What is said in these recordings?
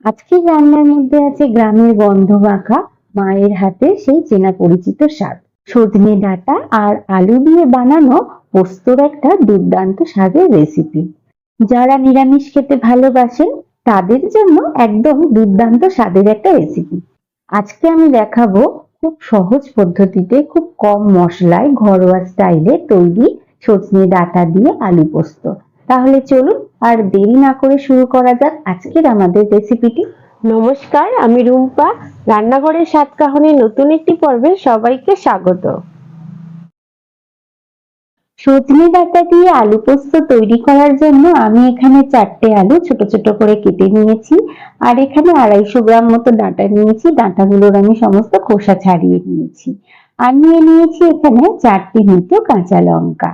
আজকের রান্নার মধ্যে আছে গ্রামের গন্ধ মাখা মায়ের হাতে সেই চেনা পরিচিত স্বাদ। সজনে ডাঁটা আর আলু দিয়ে বানানো পোস্তর একটা দুর্দান্ত স্বাদের রেসিপি। যারা নিরামিষ খেতে ভালোবাসেন তাদের জন্য একদম দুর্দান্ত স্বাদের একটা রেসিপি। আজকে আমি দেখাবো খুব সহজ পদ্ধতিতে খুব কম মশলায় ঘরোয়া স্টাইলে তৈরি সজনে ডাঁটা দিয়ে আলু পোস্ত। তাহলে চলুন আর দেরি না করে শুরু করা যাক আজকের আমাদের রেসিপিটি। নমস্কার, আমি রুম্পা। রান্নাঘরের স্বাদ কাহনের নতুন একটি পর্বে সবাইকে স্বাগত। সজনে ডাঁটা দিয়ে আলু পোস্ত তৈরি করার জন্য আমি এখানে 4টে আলু ছোট ছোট করে কেটে নিয়েছি। আর এখানে 250 গ্রাম মতো ডাঁটা নিয়েছি। ডাঁটাগুলোর আমি সমস্ত খোসা ছাড়িয়ে নিয়েছি। আর নিয়ে নিয়েছি এখানে 4টে মতো কাঁচা লঙ্কা।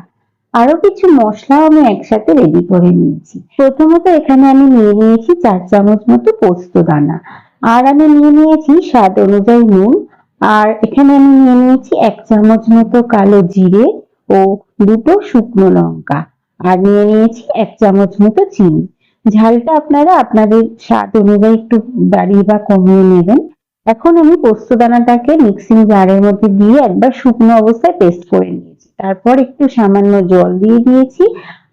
আরো কিছু মশলাও আমি একসাথে রেডি করে নিয়েছি। প্রথমত এখানে আমি নিয়ে নিয়েছি 4 চামচ মতো পোস্ত দানা। আর আমি নিয়ে নিয়েছি স্বাদ অনুযায়ী নুন। আর এখানে আমি নিয়ে নিয়েছি 1 চামচ মতো কালো জিরে ও 2টো শুকনো লঙ্কা। আর নিয়ে নিয়েছি 1 চামচ মতো চিনি। ঝালটা আপনারা আপনাদের স্বাদ অনুযায়ী একটু বাড়িয়ে বা কমিয়ে নেবেন। এখন আমি পোস্ত দানাটাকে মিক্সিং জারের মধ্যে দিয়ে একবার শুকনো অবস্থায় পেস্ট করে নিয়েছি। তারপর একটু সামান্য জল দিয়ে দিয়েছি।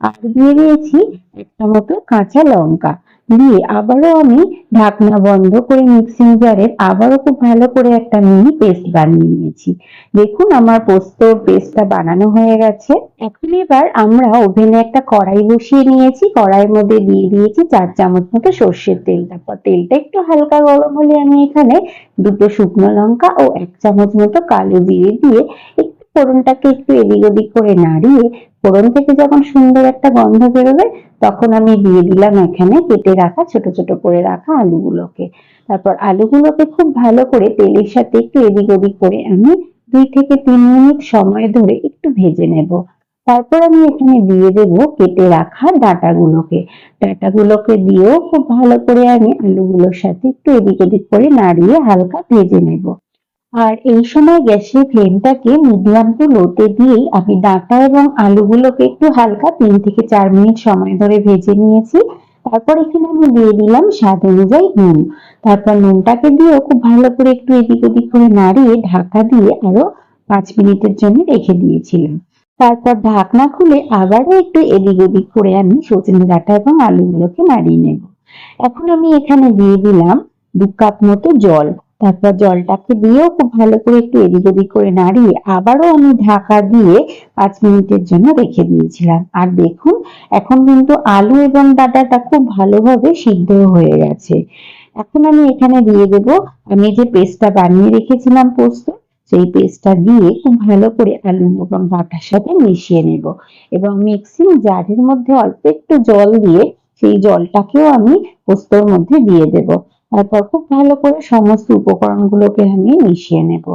আর দিয়ে দিয়েছি একটা মতো কাঁচা লঙ্কা। দিয়ে আবারও আমি ঢাকনা বন্ধ করে মিক্সিং জারের আবারও খুব ভালো করে একটা মিহি পেস্ট বানিয়ে নিয়েছি। দেখুন আমার পোস্তর পেস্টটা বানানো হয়ে গেছে। এখন এবার আমরা ওভেনে একটা কড়াই বসিয়ে নিয়েছি। কড়াইয়ের মধ্যে দিয়ে দিয়েছি 4 চামচ মতো সর্ষের তেল। তারপর তেলটা একটু হালকা গরম হলে আমি এখানে 2টো শুকনো লঙ্কা ও 1 চামচ মতো কালো জিরে দিয়ে একটু ফোড়নটাকে একটু এদিক ওদিক করে নাড়িয়ে ফোড়ন থেকে যখন সুন্দর একটা গন্ধ বেরোবে তখন আমি দিয়ে দিলাম এখানে কেটে রাখা ছোট ছোট করে রাখা আলুগুলোকে। তারপর আলুগুলোকে খুব ভালো করে তেলের সাথে একটু এদিক ওদিক করে আমি 2 থেকে 3 মিনিট সময় ধরে একটু ভেজে নেব। তারপর আমি এখানে দিয়ে দেব কেটে রাখা ডাঁটাগুলোকে। ডাঁটাগুলোকে দিয়েও খুব ভালো করে আমি আলুগুলোর সাথে একটু এদিক ওদিক করে নাড়িয়ে হালকা ভেজে নেব। আর এই সময় গ্যাসের ফ্লেমটাকে মিডিয়াম টু লোতে দিয়েই আমি ডাঁটা এবং আলুগুলোকে একটু হালকা 3 থেকে 4 মিনিট সময় ধরে ভেজে নিয়েছি। তারপর এখানে আমি দিয়ে দিলাম স্বাদ অনুযায়ী নুন। তারপর নুনটাকে দিয়েও খুব ভালো করে একটু এদিক ওদিক করে নাড়িয়ে ঢাকা দিয়ে আরো 5 মিনিটের জন্য রেখে দিয়েছিলাম। তারপর ঢাকনা খুলে আবারও একটু এদিক ওদিক করে আমি সজনে ডাঁটা এবং আলুগুলোকে নাড়িয়ে নেব। এখন আমি এখানে দিয়ে দিলাম 2 কাপ মতো জল। তারপর জলটাকে দিয়েও খুব ভালো করে একটু এদিক ওদিক করে নাড়িয়ে আবারও আমি ঢাকা দিয়ে 5 মিনিটের জন্য রেখে দিয়েছিলাম। আর দেখুন এখন কিন্তু আলু এবং ডাঁটাটা খুব ভালোভাবে সিদ্ধ হয়ে গেছে। এখন আমি এখানে দিয়ে দেব আমি যে পেস্টটা বানিয়ে রেখেছিলাম পোস্ত, সেই পেস্টটা দিয়ে খুব ভালো করে আলু এবং ডাঁটার সাথে মিশিয়ে নেব এবং মিক্সিং জারের মধ্যে অল্প একটু জল দিয়ে সেই জলটাকেও আমি পোস্তর মধ্যে দিয়ে দেব। তারপর খুব ভালো করে সমস্ত উপকরণগুলোকে আমি মিশিয়ে নেব।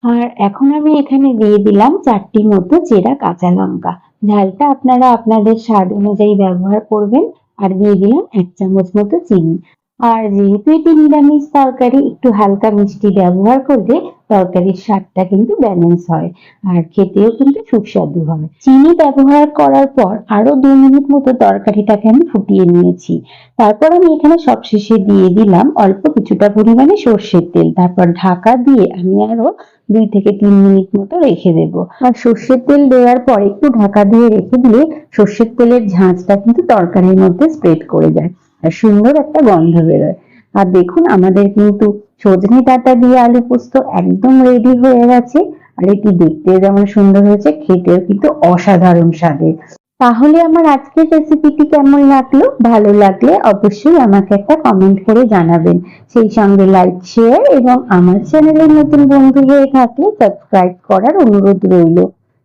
আর এখন আমি এখানে দিয়ে দিলাম 4টি মতো চেরা কাঁচা লঙ্কা। ঝালটা আপনারা আপনাদের স্বাদ অনুযায়ী ব্যবহার করবেন। আর দিয়ে দিলাম 1 চামচ মতো চিনি। আর যেহেতু এটি নিরামিষ তরকারি একটু হালকা মিষ্টি ব্যবহার করলে তরকারির স্বাদটা কিন্তু ব্যালেন্স হয় আর খেতেও কিন্তু সুস্বাদু হয়। চিনি ব্যবহার করার পর আরো 2 মিনিট মতো তরকারিটাকে আমি ফুটিয়ে নিয়েছি। তারপর আমি এখানে সবশেষে দিয়ে দিলাম অল্প কিছুটা পরিমাণে সর্ষের তেল। তারপর ঢাকা দিয়ে আমি আরো 2 থেকে 3 মিনিট মতো রেখে দেব। আর সর্ষের তেল দেওয়ার পর একটু ঢাকা দিয়ে রেখে দিলে সর্ষের তেলের ঝাঁঝটা কিন্তু তরকারির মধ্যে স্প্রেড করে যায় আর সুন্দর একটা গন্ধ বেরোয়। আর দেখুন আমাদের কিন্তু সজনে ডাঁটা দিয়ে আলু পোস্ত একদম রেডি হয়ে গেছে। আর এটি দেখতে যেমন সুন্দর হয়েছে খেতেও কিন্তু অসাধারণ স্বাদের। তাহলে আমার আজকের রেসিপিটি কেমন লাগলো? ভালো লাগলে অবশ্যই আমাকে একটা কমেন্ট করে জানাবেন। সেই সঙ্গে লাইক, শেয়ার এবং আমার চ্যানেলের নতুন বন্ধু হয়ে থাকলে সাবস্ক্রাইব করার অনুরোধ রইল।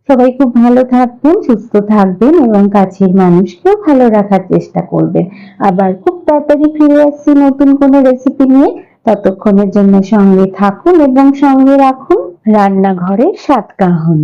সবাই খুব ভালো থাকবেন, সুস্থ থাকবেন এবং কাছের মানুষকেও ভালো রাখার চেষ্টা করবেন। আবার খুব তাড়াতাড়ি ফিরে আসছি নতুন কোনো রেসিপি নিয়ে। ততক্ষণের জন্য সঙ্গে থাকুন এবং সঙ্গে রাখুন রান্নাঘরের স্বাদ কাহন।